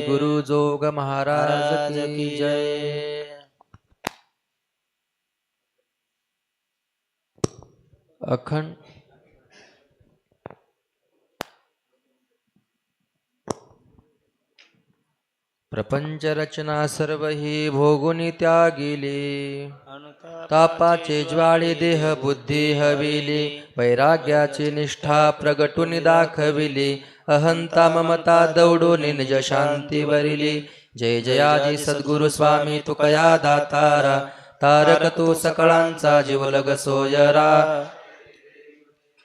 सद्गुरु जोग महाराज की जय। अखंड प्रपंच रचना सर्व ही भोगुनी त्यागिली, तापाचे ज्वाळे देह बुद्धी हविली, वैराग्याची निष्ठा प्रगटून दाखविली, अहंता ममता दौडून निज शांती वरिली। जय जयाजी सद्गुरु स्वामी तुकया दातारा, तारक तो सकळांचा जीवलग सोयरा।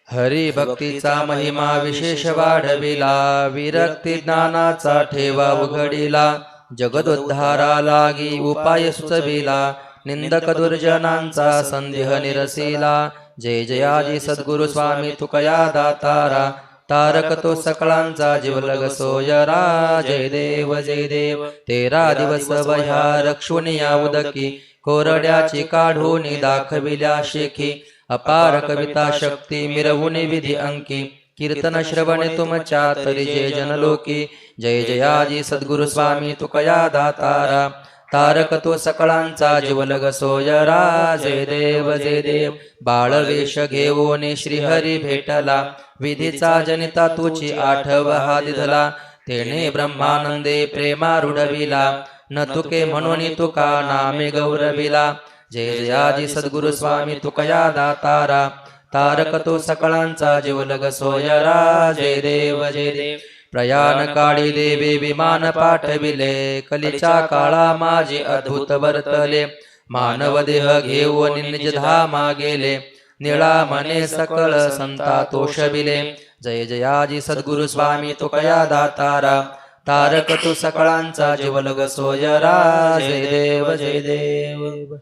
हरी भक्तीचा महिमा विशेष वाढविला, विरक्ती ज्ञानाचा ठेवा उघडिला, जगदोद्धारा लागी उपाय सुचविला, निंदक दुर्जनांचा संदेह निरसिला। जय जयाजी सद्गुरु स्वामी तुकया दातारा, तारक तो सकळांचा जीवलग सोयरा। जय देव जय देव, 13 दिवस वह्या रक्षुनी या उदकी, कोरड्याची काढून दाखविल्या शेखी, अपार कविता शक्ती मिरवून विधी अंकी, कीर्तन श्रवणे तुमच्या तरी जय जनलोकी। जय जयाजी सद्गुरु स्वामी तुकया दातारा, तारक तो सकळांचा जीवलग सोयरा। जय देव जय देव, बाळवेश घेऊन श्रीहरी भेटला, विधीचा जनिता तुची आठव हा दिधला, तेने ब्रह्मानंदे प्रेमा रुडविला, न तुके म्हणून तुका नामे गौरविला। जय जयाजी सद्गुरु स्वामी तुकया दातारा, तारक तो सकळांचा जीवलग सोयरा। जय देव जय देव, प्रयाण काळी देवी विमान पाठविले, कलीच्या काळा माझे अद्भुत वर्तले, मानव देह घेऊन निज धामा गेले, निळा मने सकळ संता तोषविले। जय जयाजी सद्गुरु स्वामी तुकया दातारा, तारक तो सकळांचा जीवलग सोयरा। जय देव जय देव।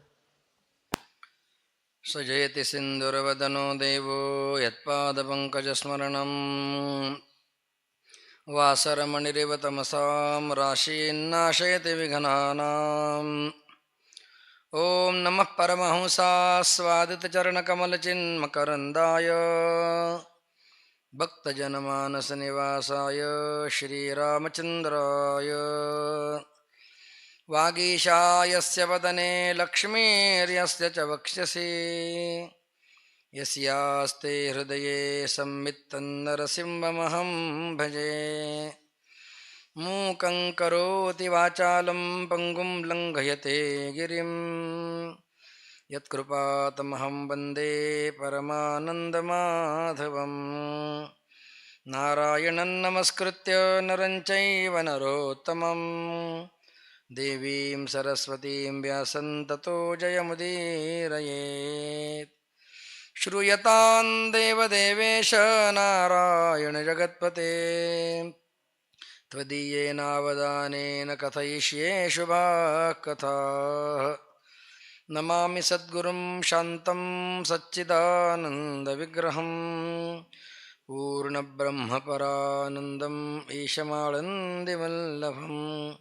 सजयति सिन्दुरवदनो देवो यत्पादपङ्कजस्मरणं, वासरमणिरिव तमसां राशीन्नाशयति विघ्नानाम्। ॐ नमः परमहंसास्वादितचरणकमलचिन्मकरन्दाय, भक्तजनमानसनिवासाय श्रीरामचन्द्राय। वागीशायस्य वदने लक्ष्मीर्यस्य च वक्ष्यसि, यस्यास्ते हृदये संवित्तं नरसिंहमहं भजे। मूकं करोति वाचालं पङ्गुं लङ्घयते गिरिं, यत्कृपातमहं वन्दे परमानन्दमाधवम्। नारायणं नमस्कृत्य नरं चैव नरोत्तमम्, देवीं सरस्वतीं व्यासं ततो जयमुदीरयेत्। श्रूयतां देवदेवेश नारायण जगत्पते, त्वदीयेनावदानेन कथयिष्ये शुभाः कथाः। नमामि सद्गुरुं शान्तं सच्चिदानन्दविग्रहं, पूर्णब्रह्मपरानन्दम् ईशमानन्दिवल्लभम्।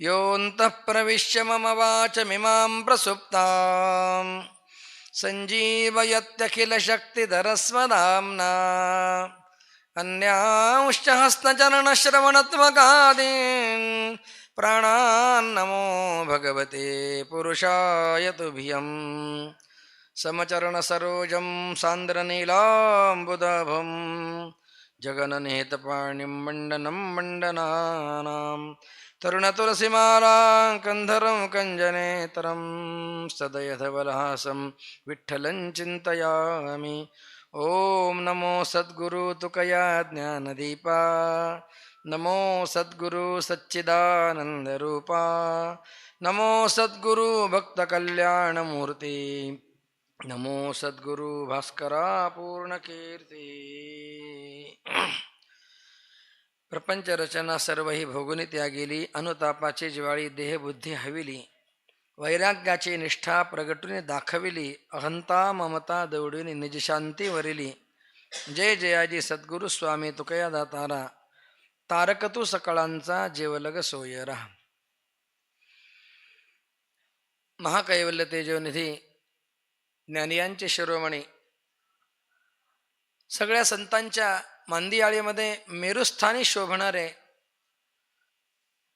योऽन्तः प्रविश्य मम वाचमिमां प्रसुप्तां, सञ्जीवयत्यखिलशक्तिधरस्वधाम्ना, अन्यांश्च हस्तचरणश्रवणत्वगादीन् प्राणान्नमो भगवते पुरुषाय तुभ्यं। समचरणसरोजं सान्द्रनीलाम्बुदभं, जगन्निहितपाणिं मण्डनं मण्डनानां, तरुणतुलसीमालां कन्धरं कञ्जनेतरं, सदयधवलहासं विठ्ठलं चिन्तयामि। ॐ नमो सद्गुरु तुकया ज्ञानदीपा, नमो सद्गुरु सच्चिदानन्दरूपा, नमो सद्गुरु भक्तकल्याणमूर्ति, नमो सद्गुरु भास्करा पूर्णकीर्ती। प्रपंच रचना सर्व ही भोगुनी त्यागिली, अनुतापाची ज्वाळी देहबुद्धी हविली, वैराग्याची निष्ठा प्रगटून दाखविली, अहंता ममता दौडून निज शांती वरिली। जय जयाजी सद्गुरु स्वामी तुकया दातारा, तारक तू सकळांचा जीवलग सोयरा। महाकैवल्य तेजोनिधी ज्ञानियांचे शिरोमणी, सगळ्या संतांच्या मांदियाळीमध्ये मेरुस्थानी शोभणारे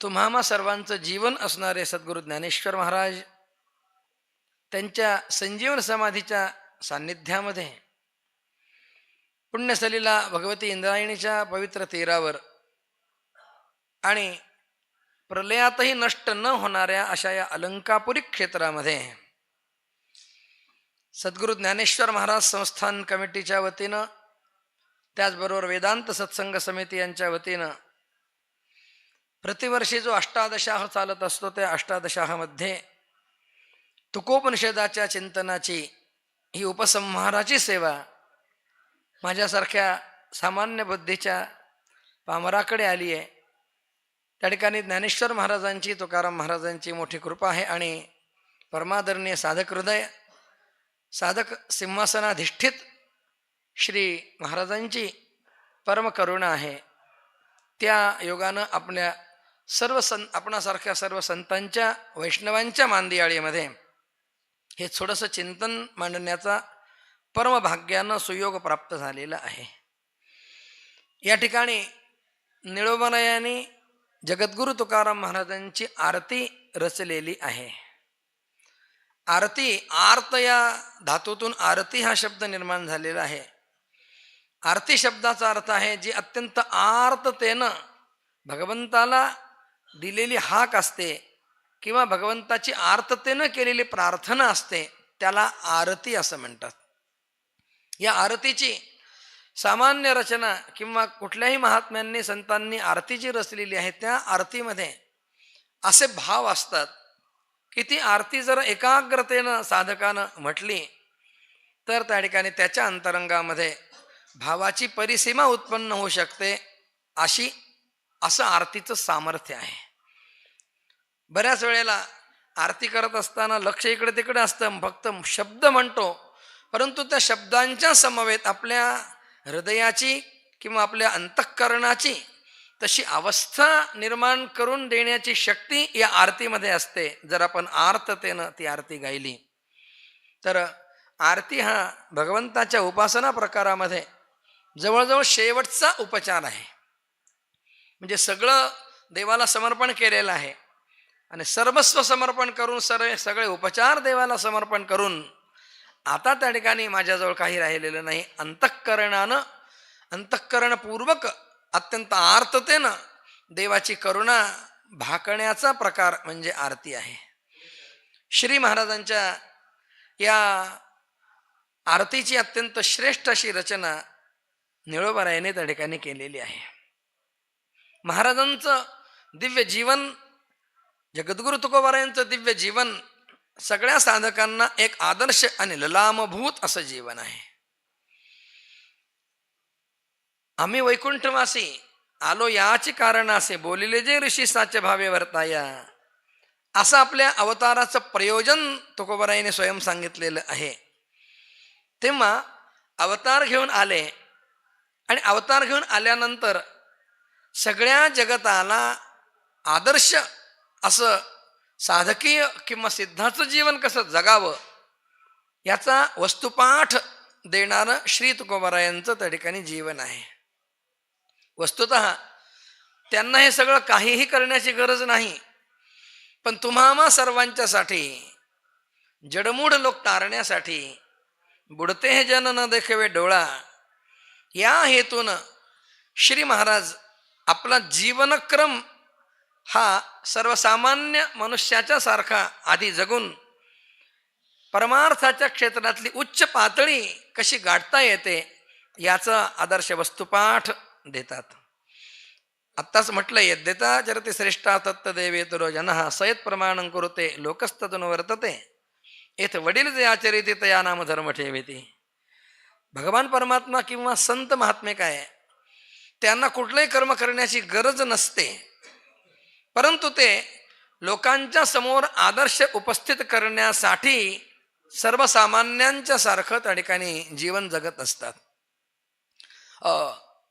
तुम्हा सर्वांचं जीवन असणारे सद्गुरू ज्ञानेश्वर महाराज त्यांच्या संजीवन समाधीच्या सान्निध्यामध्ये पुण्यसलीला भगवती इंद्रायणीच्या पवित्र तीरावर आणि प्रलयातही नष्ट न होणाऱ्या अशा या अलंकापुरी क्षेत्रामध्ये सद्गुरू ज्ञानेश्वर महाराज संस्थान कमिटीच्या वतीनं, त्याचबरोबर वेदांत सत्संग समिती यांच्या वतीनं प्रतिवर्षी जो अष्टादशाह चालत असतो त्या अष्टादशामध्ये तुकोपनिषदाच्या चिंतनाची ही उपसंहाराची सेवा माझ्यासारख्या सामान्य बुद्धीच्या पामराकडे आली आहे. त्या ठिकाणी ज्ञानेश्वर महाराजांची, तुकाराम महाराजांची मोठी कृपा आहे आणि परमादरणीय साधक हृदय, साधक सिंहासनाधिष्ठित श्री महाराजांची परमकरुणा आहे. त्या योगानं आपणासारख्या सर्व संतांच्या, वैष्णवांच्या मांदियाळीमध्ये हे थोडंसं चिंतन मांडण्याचा परमभाग्यानं सुयोग प्राप्त झालेला आहे. या ठिकाणी निळोबालयाने जगद्गुरु तुकाराम महाराजांची आरती रचलेली आहे. आरती, आर्त या धातूतून आरती हा शब्द निर्माण झालेला आहे. आरती शब्दाचा अर्थ आहे जी अत्यंत आर्ततेनं भगवंताला दिलेली हाक असते किंवा भगवंताची आर्ततेनं केलेली प्रार्थना असते, त्याला आरती असं म्हणतात. या आरतीची सामान्य रचना किंवा कुठल्याही महात्म्यांनी, संतांनी आरती जी रचलेली आहे त्या आरतीमध्ये असे भाव असतात की ती आरती जर एकाग्रतेनं साधकानं म्हटली तर त्या ठिकाणी त्याच्या अंतरंगामध्ये भावाची परिसीमा उत्पन्न होऊ शकते. असं आरतीचं सामर्थ्य आहे. बऱ्याच वेळेला आरती करत असताना लक्ष इकडे तिकडे असतं, फक्त शब्द म्हणतो, परंतु त्या शब्दांच्या समवेत आपल्या हृदयाची किंवा आपल्या अंतःकरणाची तशी अवस्था निर्माण करून देण्याची शक्ती या आरतीमध्ये असते. जर आपण आर्ततेनं ती आरती गायली तर आरती हा भगवंताच्या उपासना प्रकारामध्ये जवळजवळ शेवटचा उपचार आहे. म्हणजे सगळं देवाला समर्पण केलेलं आहे आणि सर्वस्व समर्पण करून सगळे उपचार देवाला समर्पण करून आता त्या ठिकाणी माझ्याजवळ काही राहिलेलं नाही. अंतःकरणपूर्वक अत्यंत आर्ततेनं देवाची करुणा भाकण्याचा प्रकार म्हणजे आरती आहे. श्री महाराजांच्या या आरतीची अत्यंत श्रेष्ठ अशी रचना निळोबारायाने त्या ठिकाणी केलेली आहे. महाराजांचं दिव्य जीवन, जगद्गुरु तुकोबारायांचं दिव्य जीवन सगळ्या साधकांना एक आदर्श आणि ललामभूत असं जीवन आहे. आम्ही वैकुंठवासी आलो याची कारण असे, बोलिले जे ऋषी साचे भावे वर्ताया, असं आपल्या अवताराचं प्रयोजन तुकोबारायाने स्वयं सांगितलेलं आहे. तेव्हा अवतार घेऊन आले आणि अवतार घेऊन आल्यानंतर सगळ्या जगताला आदर्श असं साधकीय किंवा सिद्धाचं जीवन कसं जगावं याचा वस्तुपाठ देणारं श्री तुकोबारायांचं त्या ठिकाणी जीवन आहे. वस्तुतः त्यांना हे सगळं काहीही करण्याची गरज नाही, पण तुम्हा सर्वांच्यासाठी, जडमूढ लोक तारण्यासाठी, बुडते हे जन न देखावे डोळा, या हेतून श्री महाराज आपला जीवनक्रम हा सर्वसामान्य मनुष्याच्या सारखा आधी जगून परमार्थाच्या क्षेत्रातली उच्च पातळी कशी गाठता येते याचा आदर्श वस्तुपाठ देतात. आत्ताच म्हटलं, यद्यता चरते श्रेष्ठा तत्तदेवेतरो जनः सयत प्रमाणं कुरुते लोकस्तदनु वर्तते येथ वडील जे आचरिते तया नाम धर्म ठेवेती. भगवान परमात्मा किंवा संत महात्मे काय, त्यांना कुठलंही कर्म करण्याची गरज नसते, परंतु ते लोकांच्या समोर आदर्श उपस्थित करण्यासाठी सर्वसामान्यांच्या सारखं त्या ठिकाणी जीवन जगत असतात.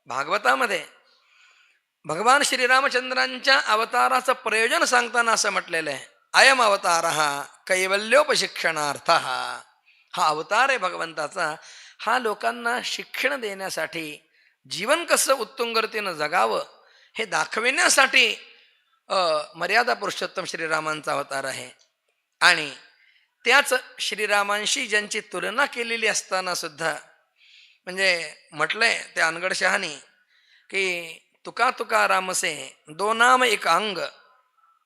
भागवतामध्ये भगवान श्रीरामचंद्रांच्या अवताराचं प्रयोजन सांगताना असं म्हटलेलं आहे, अयम अवतार कैवल्योपशिक्षणार्थ. हा अवतार आहे भगवंताचा, हा लोकांना शिक्षण देण्यासाठी, जीवन कसं उत्तुंगतीनं जगावं हे दाखविण्यासाठी मर्यादा पुरुषोत्तम श्रीरामांचा अवतार आहे. आणि त्याच श्रीरामांशी ज्यांची तुलना केलेली असताना सुद्धा म्हणजे म्हटलंय त्या अनगडशहानी की तुका तुका रामसे दो नाम एक अंग,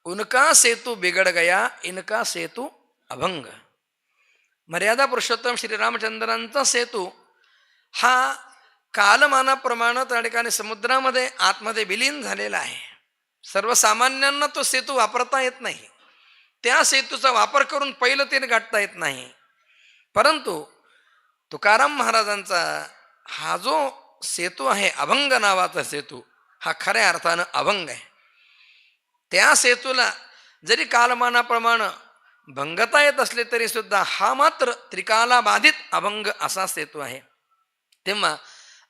उनका सेतू बिगड गया इनका सेतू अभंग. मर्यादा पुरुषोत्तम श्रीरामचंद्रांचा सेतू हा कालमानाप्रमाणे त्या ठिकाणी समुद्रामध्ये आतमध्ये विलीन झालेला आहे. सर्वसामान्यांना तो सेतू वापरता येत नाही. त्या सेतूचा वापर करून पहिलं तीर गाठता येत नाही. परंतु तुकाराम महाराजांचा हा जो सेतू आहे, अभंग नावाचा सेतू, हा खऱ्या अर्थानं अभंग आहे. त्या सेतूला जरी कालमानाप्रमाणे भंगता येत असले तरी सुद्धा हा मात्र त्रिकालाबाधित अभंग असा सेतू आहे. तेव्हा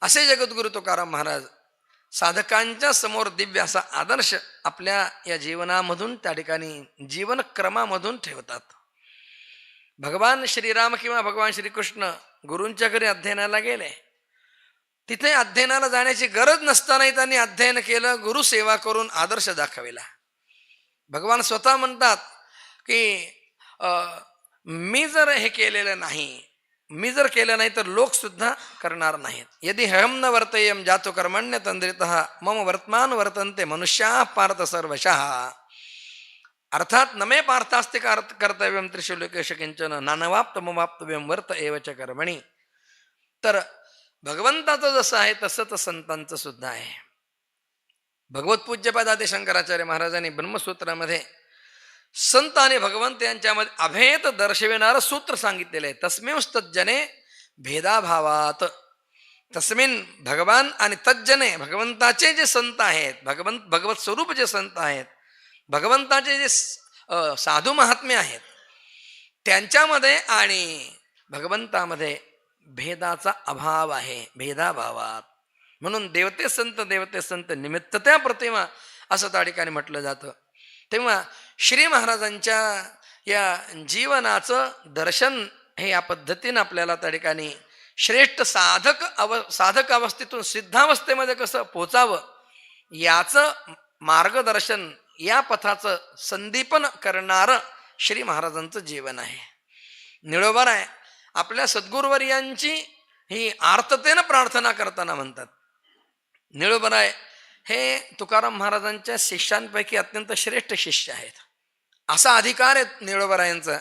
असे जगद्गुरु तुकाराम महाराज साधकांच्या समोर दिव्य असा आदर्श आपल्या या जीवनामधून त्या ठिकाणी जीवनक्रमामधून ठेवतात. भगवान श्रीराम किंवा भगवान श्रीकृष्ण गुरूंच्या घरी अध्ययनाला गेले. तिथे अध्ययनाला जाण्याची गरज नसतानाही त्यांनी अध्ययन केलं, गुरुसेवा करून आदर्श दाखविला. भगवान स्वतः म्हणतात की मी जर हे केलेलं नाही, मी जर केलं नाही तर लोक सुद्धा करणार नाहीत. यदि हम न वर्तयम जातो कर्मण्य तंद्रितः मम वर्तमान वर्तन्ते मनुष्या पार्थ सर्वशः. अर्थात नमे पार्थास्ते कर्तव्यम त्रिषु लोकेषु किंचन नानवाप्त ममाप्तव्यम वर्त एवच कर्मणी. तर भगवंताचं जसं आहे तसंच संतांचं सुद्धा आहे. भगवत पूज्यपाद आदी शंकराचार्य महाराजांनी ब्रह्मसूत्रामध्ये संत आणि भगवंत यांच्यामध्ये अभेद दर्शविणारं सूत्र सांगितलेलं आहे. तस्मिंस्तज्जने भेदाभावात. तस्मिन भगवान आणि तज्जने भगवंताचे जे संत आहेत, भगवत स्वरूप जे संत आहेत, भगवंताचे जे साधू महात्मे आहेत, त्यांच्यामध्ये आणि भगवंतामध्ये भेदाचा अभाव आहे, भेदाभावात. म्हणून देवते संत निमित्त त्या प्रतिमा असं त्या ठिकाणी म्हटलं जातं. तेव्हा श्री महाराजांच्या या जीवनाचं दर्शन हे या पद्धतीनं आपल्याला त्या ठिकाणी श्रेष्ठ साधक अवस्थेतून सिद्धावस्थेमध्ये कसं पोचावं याचं मार्गदर्शन, या पथाचं संदीपन करणारं श्री महाराजांचं जीवन आहे. निळोबार आहे आपल्या सद्गुरुवर्यांची ही आर्ततेनं प्रार्थना करताना म्हणतात. निळोबाराय हे तुकाराम महाराजांच्या शिष्यांपैकी अत्यंत श्रेष्ठ शिष्य आहेत. असा अधिकार आहे निळोबारायांचा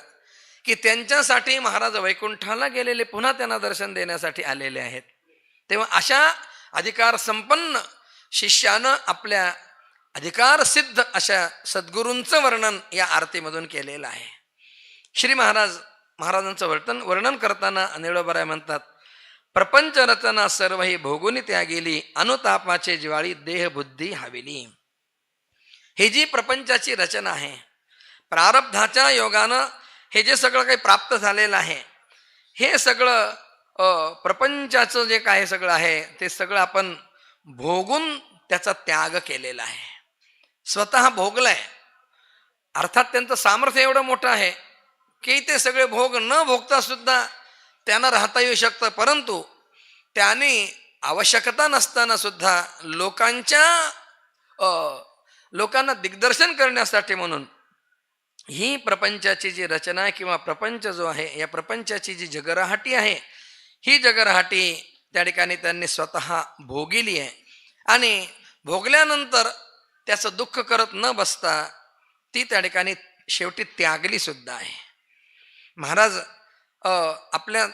की त्यांच्यासाठी महाराज वैकुंठाला गेलेले पुन्हा त्यांना दर्शन देण्यासाठी आलेले आहेत. तेव्हा अशा अधिकार संपन्न शिष्यानं आपल्या अधिकार सिद्ध अशा सद्गुरूंचं वर्णन या आरतीमधून केलेलं आहे. श्री महाराजांचं वर्णन करताना निळोबाराय म्हणतात, प्रपंच रचना सर्व ही भोगुनी त्यागेली, अनुतापाचे ज्वाळी देह बुद्धी हाविली. ही जी प्रपंचाची रचना आहे, प्रारब्धाच्या योगानं हे जे सगळं काही प्राप्त झालेलं आहे, हे सगळं प्रपंचाचं जे काय सगळं आहे ते सगळं आपण भोगून त्याचा त्याग केलेला आहे. स्वतः भोगलाय. अर्थात त्यांचं सामर्थ्य एवढं मोठं आहे की ते सगळे भोग न भोगता सुद्धा त्यांना राहता येऊ शकतं. परंतु त्याने आवश्यकता नसताना सुद्धा लोकांना दिग्दर्शन करण्यासाठी म्हणून ही प्रपंचाची जी रचना आहे किंवा प्रपंच जो आहे, या प्रपंचाची जी जगराहाटी आहे, ही जगराहाटी त्या ठिकाणी त्यांनी स्वतः भोगिली आहे. आणि भोगल्यानंतर त्याचं दुःख करत न बसता ती त्या ठिकाणी शेवटी त्यागली सुद्धा आहे. महाराज आपल्या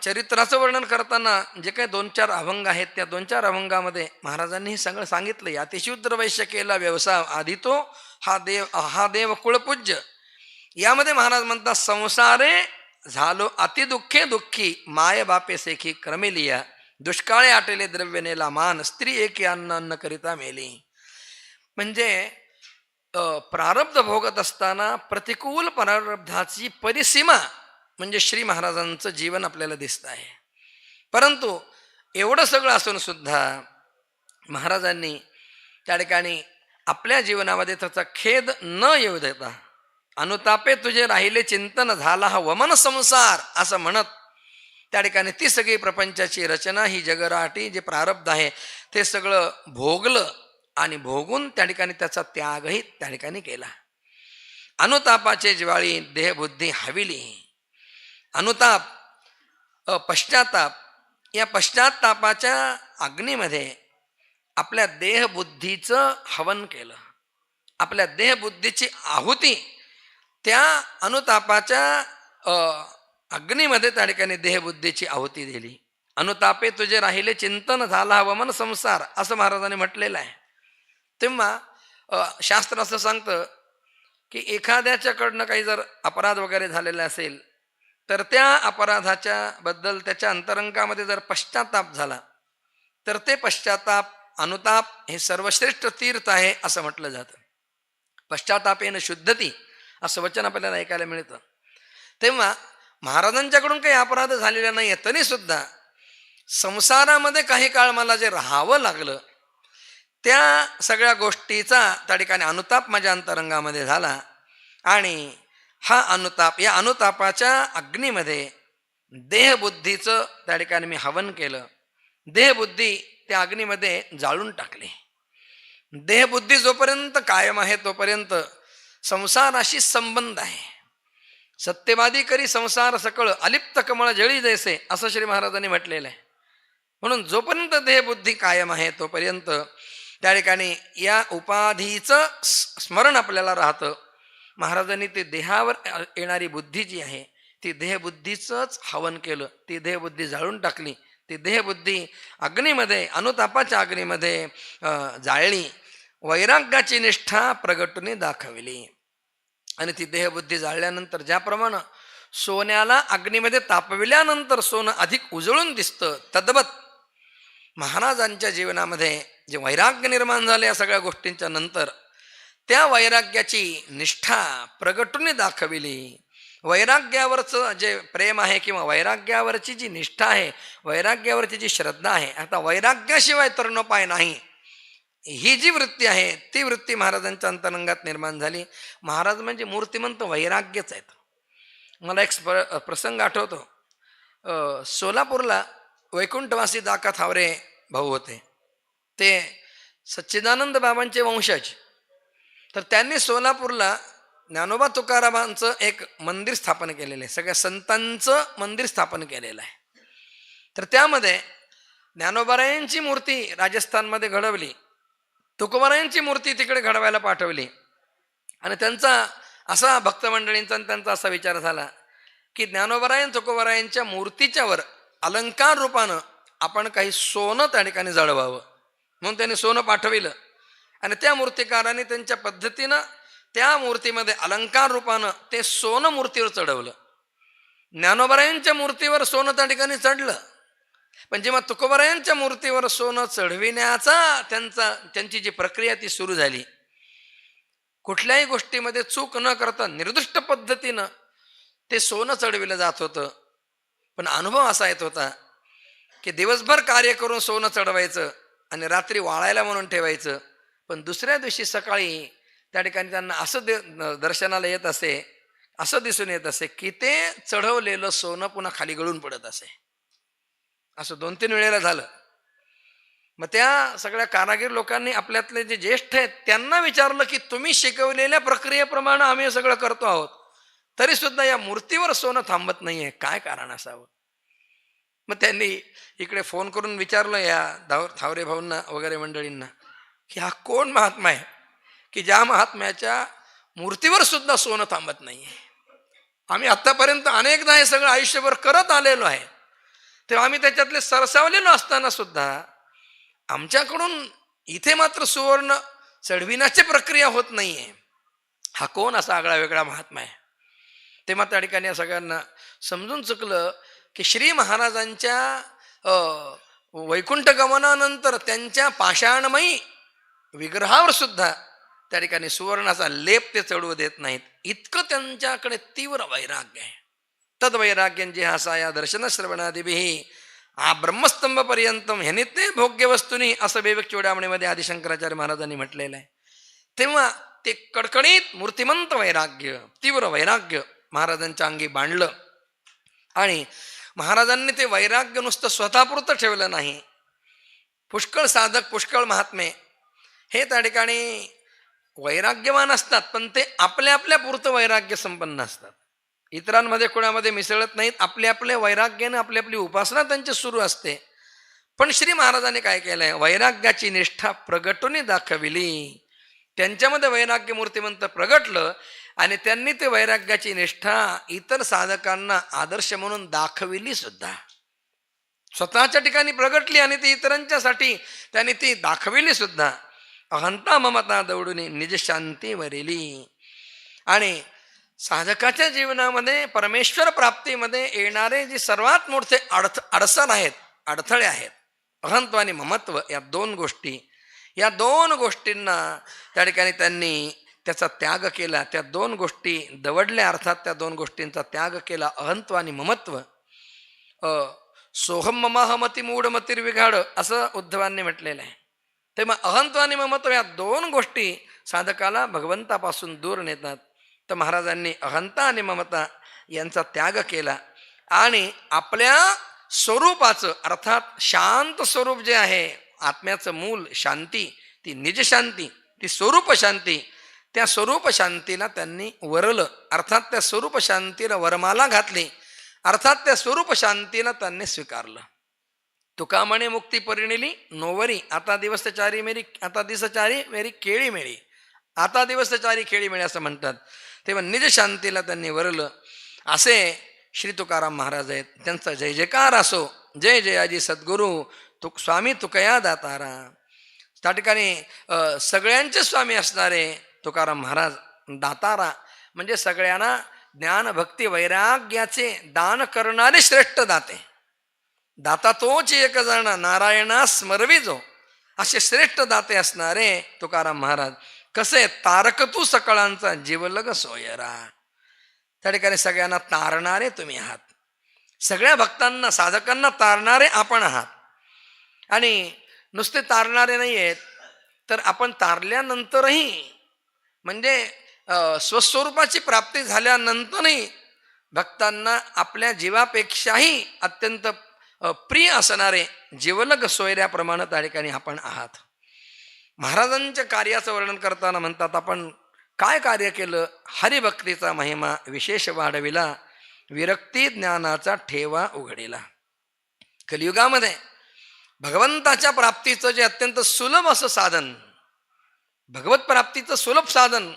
चरित्राचं वर्णन करताना जे काही 2-4 अभंग आहेत, त्या 2-4 अभंगामध्ये महाराजांनी हे सगळं सांगितलं. अतिशूद्र वैश्य केला व्यवसाय आधी तो हा देव कुळपूज्य. यामध्ये महाराज म्हणतात, संसारे झालो अतिदुःखे दुःखी, माय बापे सेखी क्रमेलिया, दुष्काळे आटेले द्रव्य नेला मान, स्त्री एकी अन्न करिता मेली. म्हणजे प्रारब्ध भोगत असताना प्रतिकूल प्रारब्धाची परिसीमा म्हणजे श्री महाराजांचं जीवन आपल्याला दिसत आहे. परंतु एवढं सगळं असून सुद्धा महाराजांनी त्या ठिकाणी आपल्या जीवनामध्ये त्याचा खेद न येऊ देता, अनुतापे तुझे राहिले चिंतन झाला हा वमन संसार असं म्हणत त्या ठिकाणी ती सगळी प्रपंचाची रचना, ही जगराटी जे प्रारब्ध आहे ते सगळं भोगलं आणि भोगून त्या ठिकाणी त्याचा त्यागही त्या ठिकाणी केला. अनुतापाचे ज्वाळी देहबुद्धी हविली. अनुताप, पश्चाताप, या पश्चातापाच्या अग्नीमध्ये आपल्या देहबुद्धीचं हवन केलं. आपल्या देहबुद्धीची आहुती त्या अनुतापाच्या अग्नीमध्ये त्या ठिकाणी देहबुद्धीची आहुती दिली. अनुतापे तुझे राहिले चिंतन, झाला वमन संसार, असं महाराजांनी म्हटलेलं आहे. तेव्हा शास्त्र असं सांगतं की एखाद्याच्याकडनं काही जर अपराध वगैरे झालेला असेल तर त्या अपराधाच्या बद्दल त्याच्या अंतरंगामध्ये जर पश्चाताप झाला तर ते पश्चाताप, अनुताप हे सर्वश्रेष्ठ तीर्थ आहे असं म्हटलं जातं. पश्चातापेन शुद्धती असं वचन आपल्याला ऐकायला मिळतं. तेव्हा महाराजांच्याकडून काही अपराध झालेला नाही आहे तरी सुद्धा संसारामध्ये काही काळ मला जे राहावं लागलं त्या सगळ्या गोष्टीचा त्या ठिकाणी अनुताप माझ्या अंतरंगामध्ये झाला. आणि हा अनुताप, या अनुतापाच्या अग्नीमध्ये देहबुद्धीचं त्या ठिकाणी मी हवन केलं. देहबुद्धी त्या अग्नीमध्ये जाळून टाकली. देहबुद्धी जोपर्यंत कायम आहे तोपर्यंत संसाराशी संबंध आहे. सत्यवादी करी संसार सकळ, अलिप्त कमळ जळी जैसे, असं श्री महाराजांनी म्हटलेलं आहे. म्हणून जोपर्यंत देहबुद्धी कायम आहे तोपर्यंत त्या ठिकाणी या उपाधीचं स्मरण आपल्याला राहतं. महाराजांनी ते देहावर येणारी बुद्धी जी आहे ती देहबुद्धीचंच हवन केलं. ती देहबुद्धी जाळून टाकली. ती देहबुद्धी अग्नीमध्ये, अनुतापाच्या अग्नीमध्ये जाळली. वैराग्याची निष्ठा प्रगटून दाखविली. आणि ती देहबुद्धी जाळल्यानंतर ज्याप्रमाणे सोन्याला अग्नीमध्ये तापविल्यानंतर सोनं अधिक उजळून दिसतं, तद्वत महाराजांच्या जीवनामध्ये जे वैराग्य निर्माण झाले या सगळ्या गोष्टींच्या नंतर त्या वैराग्याची निष्ठा प्रगटून दाखविली. वैराग्यावरचं जे प्रेम आहे किंवा वैराग्यावरची जी निष्ठा आहे, वैराग्यावरची जी श्रद्धा आहे, आता वैराग्याशिवाय तरणोपाय नाही, ही जी वृत्ती आहे ती वृत्ती महाराजांच्या अंतरंगात निर्माण झाली. महाराज म्हणजे मूर्तिमंत वैराग्यच आहेत. मला एक प्रसंग आठवतो. सोलापूरला वैकुंठवासी दाका थावरे भाऊ होते. ते सच्चिदानंद बाबांचे वंशज. तर त्यांनी सोलापूरला ज्ञानोबा तुकारामांचं एक मंदिर स्थापन केलेलं आहे. सगळ्या संतांचं मंदिर स्थापन केलेलं आहे. तर त्यामध्ये ज्ञानोबारायांची मूर्ती राजस्थानमध्ये घडवली, तुकोबारायांची मूर्ती तिकडे घडवायला पाठवली. आणि त्यांचा असा भक्तमंडळींचा त्यांचा असा विचार झाला की ज्ञानोबारायन तुकोबारायांच्या मूर्तीच्या वर अलंकार रूपानं आपण काही सोनं त्या ठिकाणी जळवावं. म्हणून त्यांनी सोनं पाठविलं. आणि त्या मूर्तिकाराने त्यांच्या पद्धतीनं त्या मूर्तीमध्ये अलंकार रूपानं ते सोनं मूर्तीवर चढवलं. ज्ञानोबारायांच्या मूर्तीवर सोनं त्या ठिकाणी चढलं. पण जेव्हा तुकोबारायांच्या मूर्तीवर सोनं चढविण्याचा त्यांची जी प्रक्रिया ती सुरू झाली, कुठल्याही गोष्टीमध्ये चूक न करता निर्दिष्ट पद्धतीनं ते सोनं चढविलं जात होतं. पण अनुभव असा येत होता की दिवसभर कार्य करून सोनं चढवायचं आणि रात्री वाळायला म्हणून ठेवायचं. पण दुसऱ्या दिवशी सकाळी त्या ठिकाणी त्यांना असं दर्शनाला येत असे, असं दिसून येत असे की ते चढवलेलं सोनं पुन्हा खाली गळून पडत असे. असं 2-3 वेळेला झालं. मग त्या सगळ्या कारागीर लोकांनी आपल्यातले जे ज्येष्ठ आहेत त्यांना विचारलं की तुम्ही शिकवलेल्या प्रक्रियेप्रमाणे आम्ही सगळं करतो आहोत, तरी सुद्धा या मूर्तीवर सोनं थांबत नाहीये, काय कारण असावं. मग त्यांनी इकडे फोन करून विचारलं या थावरे भाऊंना वगैरे मंडळींना की हा कोण महात्मा आहे की ज्या महात्म्याच्या मूर्तीवर सुद्धा सोनं थांबत नाहीये. आम्ही आतापर्यंत अनेकदा हे सगळं आयुष्यभर करत आलेलो आहे, तेव्हा आम्ही त्याच्यातले सरसावलेलो असताना सुद्धा आमच्याकडून इथे मात्र सुवर्ण चढविण्याची प्रक्रिया होत नाहीये. हा कोण असा आगळा वेगळा महात्मा आहे. तेव्हा त्या ठिकाणी या सगळ्यांना समजून चुकलं की श्री महाराजांच्या वैकुंठ गमनानंतर त्यांच्या पाषाणमयी विग्रहावर सुद्धा त्या ठिकाणी सुवर्णाचा लेप ते चढवू देत नाहीत. इतकं त्यांच्याकडे तीव्र वैराग्य आहे. तद्वैराग्यं जिहासाया दर्शन श्रवणादिभिः हा ब्रह्मस्तंभ पर्यंतम ह्याने ते भोग्य वस्तूनी, असं विवेक चूडामणीमध्ये आदिशंकराचार्य महाराजांनी म्हटलेलं आहे. तेव्हा ते कडकडीत मूर्तिमंत वैराग्य, तीव्र वैराग्य महाराजांच्या अंगी बांधलं. आणि महाराजांनी ते वैराग्य नुसतं स्वतःपुरतं ठेवलं नाही. पुष्कळ साधक, पुष्कळ महात्मे हे त्या ठिकाणी वैराग्यवान असतात, पण ते आपल्या आपल्या पुरतं वैराग्य संपन्न असतात, इतरांमध्ये कोणामध्ये मिसळत नाहीत. आपल्या आपल्या वैराग्याने आपली आपली उपासना त्यांची सुरू असते. पण श्री महाराजांनी काय केलंय, वैराग्याची निष्ठा प्रगटून दाखविली. त्यांच्यामध्ये वैराग्य मूर्तिमंत प्रगटलं आणि त्यांनी ते वैराग्याची निष्ठा इतर साधकांना आदर्श म्हणून दाखविली सुद्धा. स्वतःच्या ठिकाणी प्रगटली आणि ती इतरांच्यासाठी त्यांनी ती दाखविली सुद्धा. अहंता ममता दौडून निज शांती वरिली. आणि साधकाच्या जीवनामध्ये परमेश्वर प्राप्तीमध्ये येणारे जे सर्वात मोठे अडचण आहेत, अडथळे आहेत, अहंत्व आणि ममत्व, या दोन गोष्टी, या दोन गोष्टींना त्या ठिकाणी त्यांनी त्याचा त्याग केला. त्या दोन गोष्टी दवडल्या, अर्थात त्या दोन गोष्टींचा त्याग केला, अहंत्व आणि ममत्व. सोहम ममाहमती मूढमतिर्विघाड असं उद्धवांनी म्हटलेलं आहे. तेव्हा अहंत्व आणि ममत्व या दोन गोष्टी साधकाला भगवंतापासून दूर नेतात. तर महाराजांनी अहंता आणि ममता यांचा त्याग केला आणि आपल्या स्वरूपाचं, अर्थात शांत स्वरूप जे आहे, आत्म्याचं मूल शांती, ती निजशांती, ती स्वरूप शांती, त्या स्वरूप शांतीला त्यांनी वरलं, अर्थात त्या स्वरूप शांतीला वरमाला घातली, अर्थात त्या स्वरूप शांतीला त्यांनी स्वीकारलं. तुका म्हणे मुक्ती परिणिली नोवरी, आता दिवस चारी मेरी, आता दिस चारी मेरी केळी मेळी, आता दिवस चारी केळी मिळे असं म्हणतात. तेव्हा निज शांतीला त्यांनी वरलं. असे श्री तुकाराम महाराज आहेत. त्यांचा जय जयकार असो. जय जयाजी सद्गुरू स्वामी तुकया दातारा. त्या ठिकाणी सगळ्यांचे स्वामी असणारे तुकाराम महाराज दातारा, म्हणजे सगळ्यांना ज्ञान भक्ती वैराग्याचे दान करणारे श्रेष्ठ दाते. दाता तोच एक जण नारायणा स्मरविजो, असे श्रेष्ठ दाते असणारे तुकाराम महाराज. कसे तारक तू सकळांचा जीवलग सोयरा. त्या ठिकाणी सगळ्यांना तारणारे तुम्ही आहात, सगळ्या भक्तांना साधकांना तारणारे आपण आहात. आणि नुसते तारणारे नाही आहेत, तर आपण तारल्यानंतरही, म्हणजे स्वस्वरूपाची प्राप्ती झाल्यानंतरही भक्तांना आपल्या जीवापेक्षाही अत्यंत प्रिय असणारे जीवलग सोयऱ्याप्रमाणे त्या ठिकाणी आपण आहात. महाराजांच्या कार्याचं वर्णन करताना म्हणतात, आपण काय कार्य केलं, हरिभक्तीचा महिमा विशेष वाढविला, विरक्ती ज्ञानाचा ठेवा उघडिला. कलियुगामध्ये भगवंताच्या प्राप्तीचं जे अत्यंत सुलभ असं साधन, भगवत प्राप्तीचं सुलभ साधन,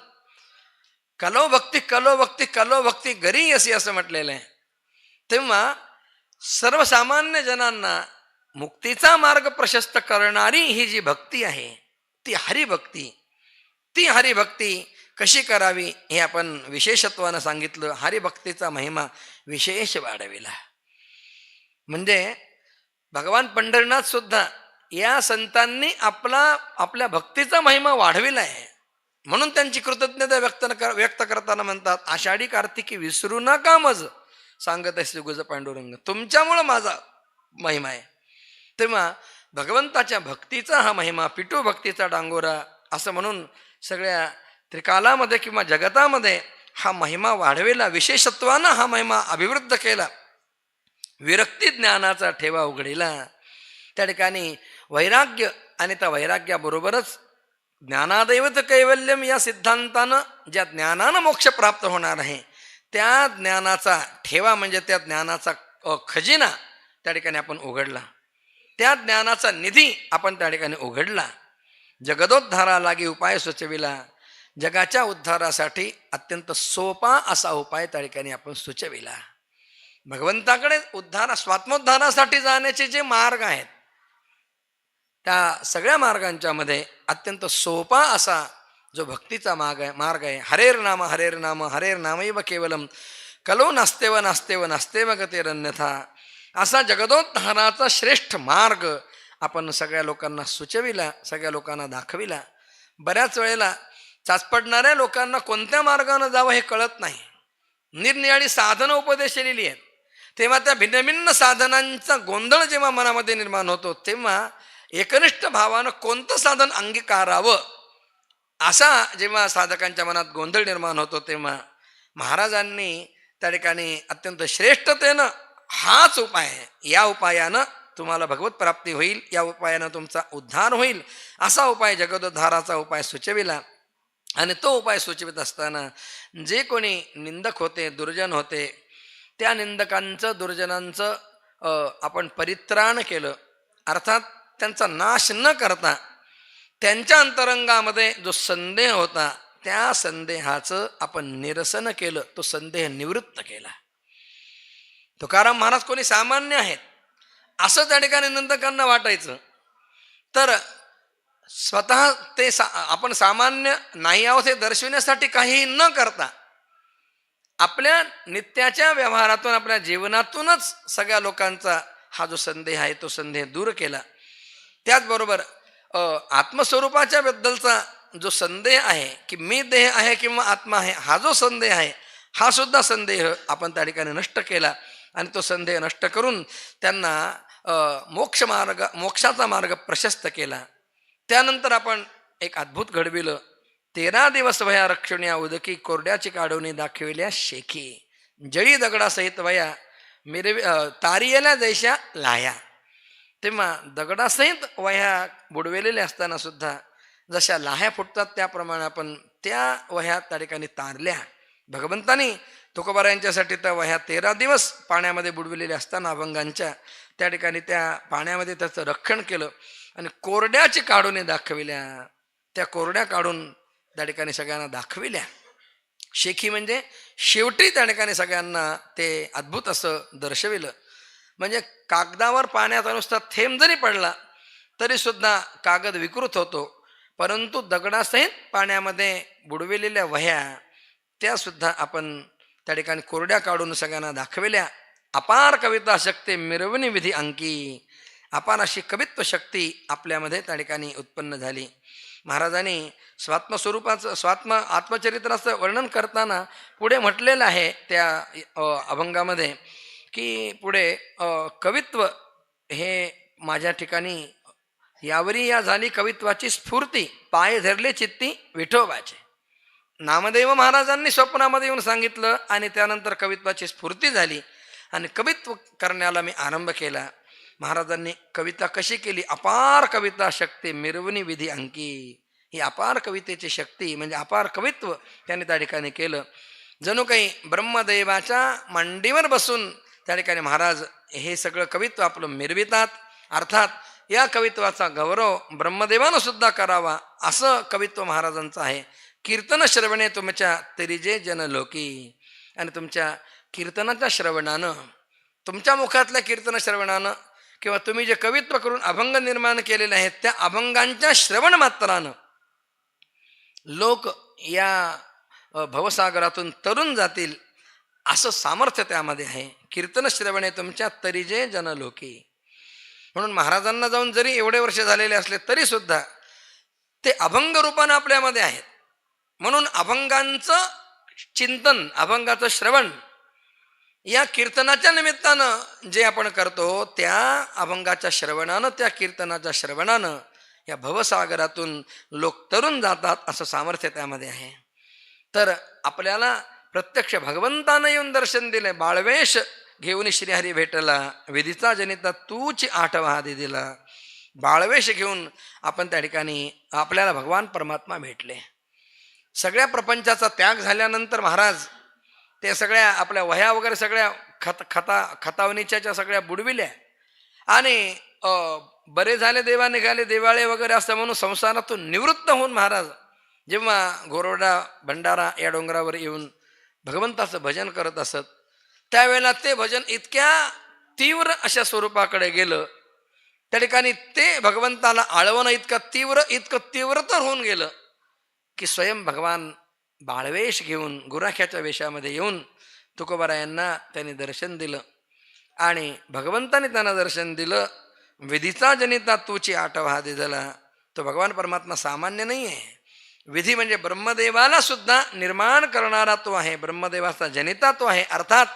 कलो भक्ती कलो भक्ती कलो भक्ती गरी अशी असं म्हटलेलं आहे. तेव्हा सर्वसामान्य जनांना मुक्तीचा मार्ग प्रशस्त करणारी ही जी भक्ती आहे, ती हरिभक्ती. ती हरिभक्ती कशी करावी हे आपण विशेषत्वानं सांगितलं. हरिभक्तीचा महिमा विशेष वाढविला. म्हणजे भगवान पंढरीनाथ सुद्धा या संतांनी आपल्या भक्तीचा महिमा वाढविला आहे, म्हणून त्यांची कृतज्ञता व्यक्त करताना म्हणतात, आषाढी कार्तिकी विसरू नका मज सांगत आहे गुज पांडुरंग, तुमच्यामुळं माझा महिमा आहे. तेव्हा भगवंताच्या भक्तीचा हा महिमा, पिटू भक्तीचा डांगोरा असं म्हणून सगळ्या त्रिकालामध्ये किंवा जगतामध्ये हा महिमा वाढविला, विशेषत्वानं हा महिमा अभिवृद्ध केला, विरक्ती ज्ञानाचा ठेवा उघडिला. त्या ठिकाणी वैराग्य आणि त्या वैराग्याबरोबरच ज्ञानादैवत कैवल्यम या सिद्धांतानं ज्या ज्ञानानं मोक्ष प्राप्त होणार आहे, त्या ज्ञानाचा ठेवा म्हणजे त्या ज्ञानाचा खजिना त्या ठिकाणी आपण उघडला, त्या ज्ञानाचा निधी आपण त्या ठिकाणी उघडला. जगदोद्धारा लागी उपाय सुचविला, जगाच्या उद्धारासाठी अत्यंत सोपा असा उपाय त्या ठिकाणी आपण सुचविला. भगवंताकडे स्वात्मोद्धारासाठी जाण्याचे जे मार्ग आहेत, त्या सगळ्या मार्गांच्या मध्ये अत्यंत सोपा असा जो भक्तीचा मार्ग आहे, हरेर नाम हरेर नामैव केवलम कलो नास्तेव नास्तेव नास्तेव गतिरन्यथा, असा जगदोद्धाराचा श्रेष्ठ मार्ग आपण सगळ्या लोकांना सुचविला, सगळ्या लोकांना दाखविला. बऱ्याच वेळेला चाचपडणाऱ्या लोकांना कोणत्या मार्गाने जावं हे कळत नाही. निरनिराळी साधनं उपदेशलेली आहेत, तेव्हा त्या भिन्न भिन्न साधनांचा गोंधळ जेव्हा मनामध्ये निर्माण होतो, तेव्हा एकनिष्ठ भावानं कोणतं साधन अंगीकारावं असा जेव्हा साधकांच्या मनात गोंधळ निर्माण होतो, तेव्हा महाराजांनी त्या ठिकाणी अत्यंत श्रेष्ठतेनं हाच उपाय आहे, या उपायानं तुम्हाला भगवत प्राप्ती होईल, या उपायानं तुमचा उद्धार होईल, असा उपाय जगदोद्धाराचा उपाय सुचविला. आणि तो उपाय सुचवित असताना जे कोणी निंदक होते, दुर्जन होते, त्या निंदकांचं दुर्जनांचं आपण परित्राण केलं, अर्थात त्यांचा नाश न करता त्यांच्या अंतरंगामध्ये जो संदेह होता त्या संदेहाचं आपण निरसन केलं, तो संदेह निवृत्त केला. तुकाराम महाराज कोणी सामान्य आहेत असं त्या ठिकाणी निंदकांना वाटायचं, तर स्वतः ते आपण सामान्य नाही आहोत हे दर्शविण्यासाठी काही न करता आपल्या नित्याच्या व्यवहारातून, आपल्या जीवनातूनच सगळ्या लोकांचा हा जो संदेह आहे तो संदेह दूर केला. त्याचबरोबर आत्मस्वरूपाच्या बद्दलचा जो संदेह आहे की मी देह आहे किंवा आत्मा आहे, हा जो संदेह आहे हा सुद्धा संदेह आपण त्या ठिकाणी नष्ट केला. आणि तो संदेह नष्ट करून त्यांना मोक्षाचा मार्ग प्रशस्त केला. त्यानंतर आपण एक अद्भुत घडविलं. 13 दिवस वया रक्षण्या उदकी, कोरड्याची काढवणी दाखविल्या शेखी, जळी दगडासहित वया तारियल्या जैशा लाया. तेव्हा दगडासहित वह्या बुडवेलेल्या असताना सुद्धा जशा लाह्या फुटतात त्याप्रमाणे आपण त्या वह्या त्या ठिकाणी तारल्या. भगवंतानी तुकोबारायांच्यासाठी त्या वह्या 13 दिवस पाण्यामध्ये बुडविलेल्या असताना अभंगांच्या त्या ठिकाणी त्या पाण्यामध्ये त्याचं रक्षण केलं आणि कोरड्याची काढून दाखविल्या. त्या कोरड्या काढून त्या ठिकाणी सगळ्यांना दाखविल्या. शेखी म्हणजे शेवटी त्या ठिकाणी सगळ्यांना ते अद्भुत असं दर्शविलं. म्हणजे कागदावर पाण्याचा नुसता थेंब जरी पडला तरी सुद्धा कागद विकृत होतो, परंतु दगडासहित पाण्यामध्ये बुडविलेल्या वह्या त्या सुद्धा आपण त्या ठिकाणी कोरड्या काढून सगळ्यांना दाखविल्या. अपार कविता शक्ती मिरवणी विधी अंकी, अपार अशी कवित्व शक्ती आपल्यामध्ये त्या ठिकाणी उत्पन्न झाली. महाराजांनी स्वात्म आत्मचरित्राचं वर्णन करताना पुढे म्हटलेलं आहे त्या अभंगामध्ये की पुढे कवित्व हे माझ्या ठिकाणी यावरी या झाली कवित्वाची स्फूर्ती, पाय धरले चित्ती विठोबाचे. नामदेव महाराजांनी स्वप्नामध्ये येऊन सांगितलं आणि त्यानंतर कवित्वाची स्फूर्ती झाली आणि कवित्व करण्याला मी आरंभ केला. महाराजांनी कविता कशी केली? अपार कविता शक्ती मिरवणी विधी अंकी. ही अपार कवितेची शक्ती म्हणजे अपार कवित्व त्यांनी त्या ठिकाणी केलं. जणू काही ब्रह्मदेवाच्या मांडीवर बसून त्या ठिकाणी महाराज हे सगळं कवित्व आपलं मिरवितात. अर्थात या कवित्वाचा गौरव ब्रह्मदेवानं सुद्धा करावा असं कवित्व महाराजांचं आहे. कीर्तन श्रवणे तुमच्या तरिजे जनलोकी. आणि तुमच्या कीर्तनाच्या श्रवणानं, तुमच्या मुखातल्या कीर्तन श्रवणानं किंवा तुम्ही जे कवित्व करून अभंग निर्माण केलेले आहेत त्या अभंगांच्या श्रवण मात्रानं लोक या भवसागरातून तरुण जातील असं सामर्थ्य त्यामध्ये आहे. कीर्तन श्रवणे तुमच्या तरिजे जनलोकी. म्हणून महाराजांना जाऊन जरी एवढे वर्ष झालेले असले तरी सुद्धा ते अभंग रूपानं आपल्यामध्ये आहेत. म्हणून अभंगांचं चिंतन, अभंगाचं श्रवण या कीर्तनाच्या निमित्तानं जे आपण करतो त्या अभंगाच्या श्रवणानं, त्या कीर्तनाच्या श्रवणानं या भवसागरातून लोक तरुण जातात असं सामर्थ्य त्यामध्ये आहे. तर आपल्याला प्रत्यक्ष भगवंतानं येऊन दर्शन दिले. बाळवेश घेऊन श्रीहरी भेटला, विधीचा जनिता तूची आठवा दिला. बाळवेश घेऊन आपण त्या ठिकाणी आपल्याला भगवान परमात्मा भेटले. सगळ्या प्रपंचाचा त्याग झाल्यानंतर महाराज ते सगळ्या आपल्या वह्या वगैरे सगळ्या खतावणीच्या सगळ्या बुडविल्या आणि बरे झाले देवा निघाले देवाळे वगैरे असं म्हणून संसारातून निवृत्त होऊन महाराज जेव्हा गोरोडा भंडारा या डोंगरावर येऊन भगवंताचं भजन करत असत त्यावेळेला ते भजन इतक्या तीव्र अशा स्वरूपाकडे गेलं, त्या ठिकाणी ते भगवंताला आळवणं इतकं तीव्र तर होऊन गेलं की स्वयं भगवान बाळवेश घेऊन गुराख्याच्या वेशामध्ये येऊन तुकोबारायांना त्यांनी दर्शन दिलं. आणि भगवंताने त्यांना दर्शन दिलं. विधीचा जनिता तूची आठवा दिला. तो भगवान परमात्मा सामान्य नाही आहे. विधी म्हणजे ब्रह्मदेवाला सुद्धा निर्माण करणारा तो आहे. ब्रह्मदेवाचा जनिता तो आहे, अर्थात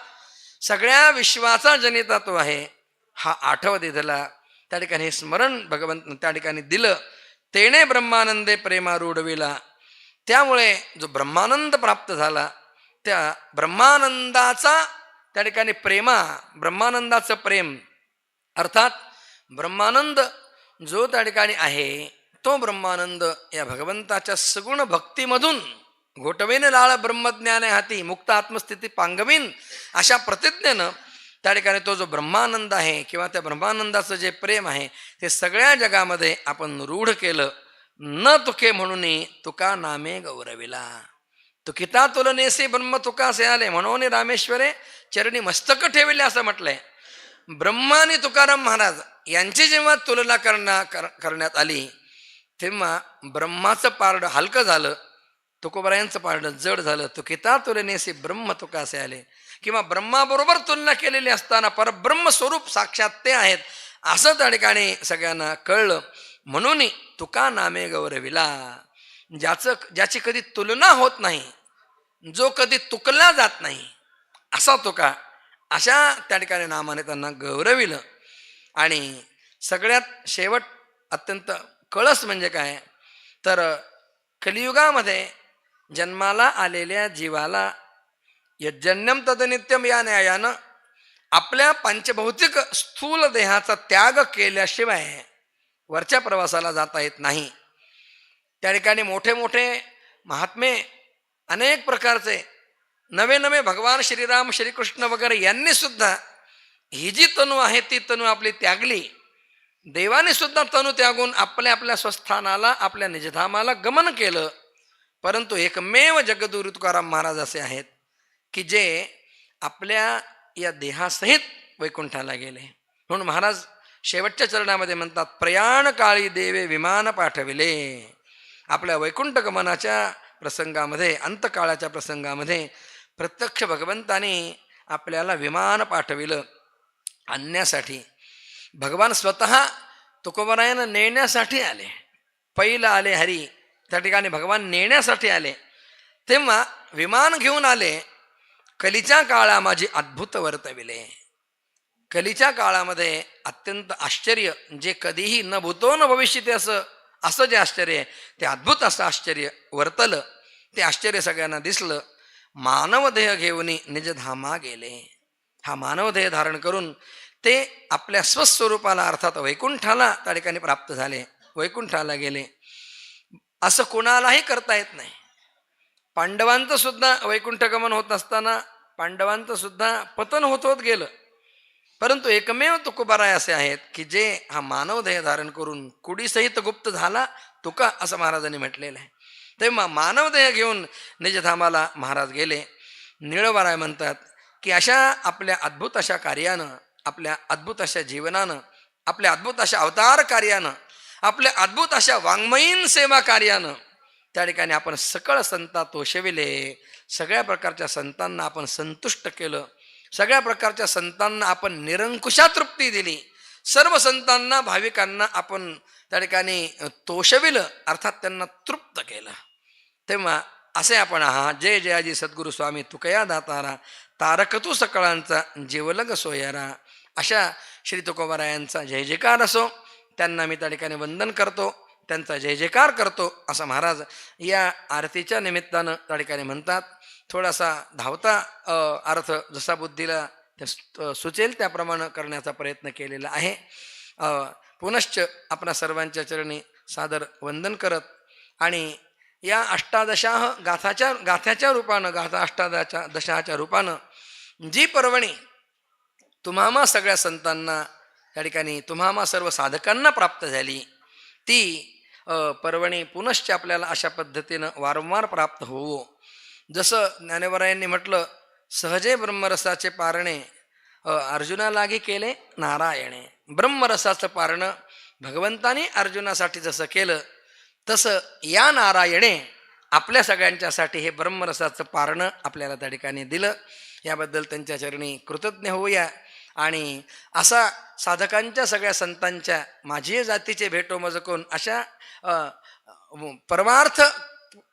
सगळ्या विश्वाचा जनिता तो आहे. हा आठव दिला. त्या ठिकाणी स्मरण भगवंत त्या ठिकाणी दिलं. तेने ब्रह्मानंदे प्रेमारूढविला. त्यामुळे जो ब्रह्मानंद प्राप्त झाला त्या ब्रह्मानंदाचा त्या ठिकाणी ब्रह्मानंदाचं प्रेम अर्थात ब्रह्मानंद जो त्या ठिकाणी आहे तो ब्रह्मानंद या भगवंताच्या सगुण भक्तीमधून घोटवेन लाळ ब्रह्मज्ञाने हाती मुक्त आत्मस्थिती पांगवीन अशा प्रतिज्ञेनं त्या ठिकाणी तो जो ब्रह्मानंद आहे किंवा त्या ब्रह्मानंदाचं जे प्रेम आहे ते सगळ्या जगामध्ये आपण रूढ केलं. न तुके म्हणून तुका नामे गौरविला. तुकिता तुलनेसी ब्रह्म तुकासे आले म्हणून रामेश्वरे चरणी मस्तक ठेविले असं म्हटलंय. ब्रह्मा आणि तुकाराम महाराज यांची जेव्हा तुलना करण्यात आली तेव्हा ब्रह्माचं पारडं हलकं झालं, तुकोबरायांचं पारडं जड झालं. तुकिता तुलनेसी ब्रह्म तुकासे आले किंवा ब्रह्माबरोबर तुलना केलेली असताना परब्रह्म स्वरूप साक्षात ते आहेत असं त्या ठिकाणी सगळ्यांना कळलं. म्हणून तुका नामे गौरविला. ज्याची कधी तुलना होत नाही, जो कधी तुकला जात नाही असा तुका, अशा त्या ठिकाणी नामाने त्यांना गौरविलं. आणि सगळ्यात शेवट अत्यंत कळस म्हणजे काय तर कलियुगामध्ये जन्माला आलेल्या जीवाला यज्जन्यम तदनित्यम या न्यायानं आपल्या पंचभौतिक स्थूल देहाचा त्याग केल्याशिवाय वरच्या प्रवासाला जाता येत नाही. त्या ठिकाणी मोठे मोठे महात्मे अनेक प्रकारचे नवे नवे भगवान श्रीराम श्रीकृष्ण वगैरे यांनी सुद्धा ही जी तनू आहे ती तनू आपली त्यागली. देवाने सुद्धा तनू त्यागून आपल्या आपल्या स्वस्थानाला आपल्या निजधामाला गमन केलं. परंतु एकमेव जगद्गुरु तुकाराम महाराज असे आहेत की जे आपल्या या देहासहित वैकुंठाला गेले. म्हणून महाराज शेवटच्या चरणामध्ये म्हणतात प्रयाण काळी देवे विमान पाठविले. आपल्या वैकुंठ गमनाच्या प्रसंगामध्ये अंतकाळाच्या प्रसंगामध्ये प्रत्यक्ष भगवंताने आपल्याला विमान पाठविलं आणण्यासाठी. भगवान स्वतः तुकोबरायांना नेण्यासाठी आले. पहिलं आले हरी, त्या ठिकाणी भगवान नेण्यासाठी आले. तेव्हा विमान घेऊन आले. कलीच्या काळा माझी अद्भुत वर्तविले. कलीच्या काळामध्ये अत्यंत आश्चर्य जे कधीही न भूतो न भविष्यते असं जे आश्चर्य आहे ते अद्भुत असं आश्चर्य वर्तलं. ते आश्चर्य सगळ्यांना दिसलं. मानवदेह घेऊन निजधामा गेले. हा मानवदेह धारण करून ते आपल्या स्वस्वरूपाला अर्थात वैकुंठाला त्या ठिकाणी प्राप्त झाले, वैकुंठाला गेले. असं कोणालाही करता येत नाही. पांडवांचं सुद्धा वैकुंठगमन होत असताना पांडवांचं सुद्धा पतन होत होत गेलं. परंतु एकमेव तुकोबाराय असे आहेत की जे हा मानवदेह धारण करून कुडीसहित गुप्त झाला तुका असं महाराजांनी म्हटलेलं आहे. तेव्हा मानवदेह घेऊन निजधामाला महाराज गेले. निळवराय म्हणतात की अशा आपल्या अद्भुत अशा कार्यानं, आपल्या अद्भुत अशा जीवनानं, आपल्या अद्भुत अशा अवतार कार्यानं, आपल्या अद्भुत अशा वाङ्मयीन सेवा कार्यानं त्या ठिकाणी आपण सकळ संता तोषविले. सगळ्या प्रकारच्या संतांना आपण संतुष्ट केलं. सगळ्या प्रकारच्या संतांना आपण निरंकुशा तृप्ती दिली. सर्व संतांना भाविकांना आपण त्या ठिकाणी तोषविलं, अर्थात त्यांना तृप्त केलं. तेव्हा असे आपण आहात. जय जयाजी सद्गुरु स्वामी तुकया दातारा तारकतू सकळांचा जीवलग सोयारा. अशा श्री तुकोबारायांचा जय जयकार असो. त्यांना मी त्या ठिकाणी वंदन करतो, त्यांचा जय जयकार करतो असं महाराज या आरतीच्या निमित्तानं त्या ठिकाणी म्हणतात. थोडासा धावता अर्थ जसा बुद्धीला सुचेल त्याप्रमाणे करण्याचा प्रयत्न केलेला आहे. पुनश्च आपणा सर्वांच्या चरणी सादर वंदन करत आणि या अष्टादशाह गाथ्याच्या रूपानं, गाथा अष्टादशाच्या रूपानं जी पर्वणी तुम्हामा सगळ्या संतांना त्या ठिकाणी तुम्हामा सर्व साधकांना प्राप्त झाली ती पर्वणी पुनश्च आपल्याला अशा पद्धतीनं वारंवार प्राप्त होवो. जसं ज्ञानेश्वरायांनी म्हटलं सहजे ब्रह्मरसाचे पारणे अर्जुनालागी केले नारायणे. ब्रह्मरसाचं पारणं भगवंतानी अर्जुनासाठी जसं केलं तसं या नारायणे आपल्या सगळ्यांच्यासाठी हे ब्रह्मरसाचं पारणं आपल्याला त्या ठिकाणी दिलं. याबद्दल त्यांच्या चरणी कृतज्ञ होऊया. आणि असा साधकांच्या सगळ्या संतांच्या माझी जातीचे भेटो मज कोण अशा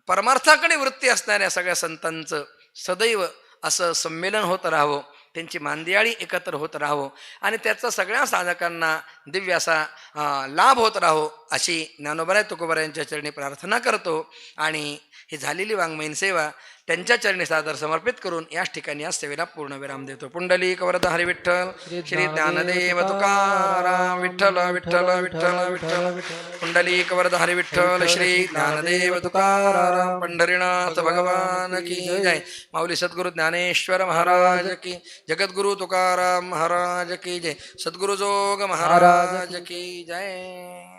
परमार्थाकडे वृत्ती असणाऱ्या सगळ्या संतांचं सदैव असं संमेलन होत राहावं, त्यांची मांदियाळी एकत्र होत राहावं आणि त्याचा सगळ्या साधकांना दिव्य असा लाभ होत राहो अशी ज्ञानोबराय तुकोबारायांच्या चरणी प्रार्थना करतो. आणि ही झालेली वाङ्मयीन सेवा त्यांच्या चरणी सादर समर्पित करून याच ठिकाणी या सेवेला पूर्णविराम देतो. पुंडलिक वरद हरी विठ्ठल श्री ज्ञानदेव तुकाराम विठ्ठल विठ्ठल विठ्ठल विठ्ठल. पुंडलिक वरद हरी विठ्ठल श्री ज्ञानदेव तुकाराम पंढरीनाथ भगवान की जय. माऊली सद्गुरु ज्ञानेश्वर महाराज की, जगद्गुरु तुकाराम महाराज की जय. सद्गुरु जोग महाराज की जय.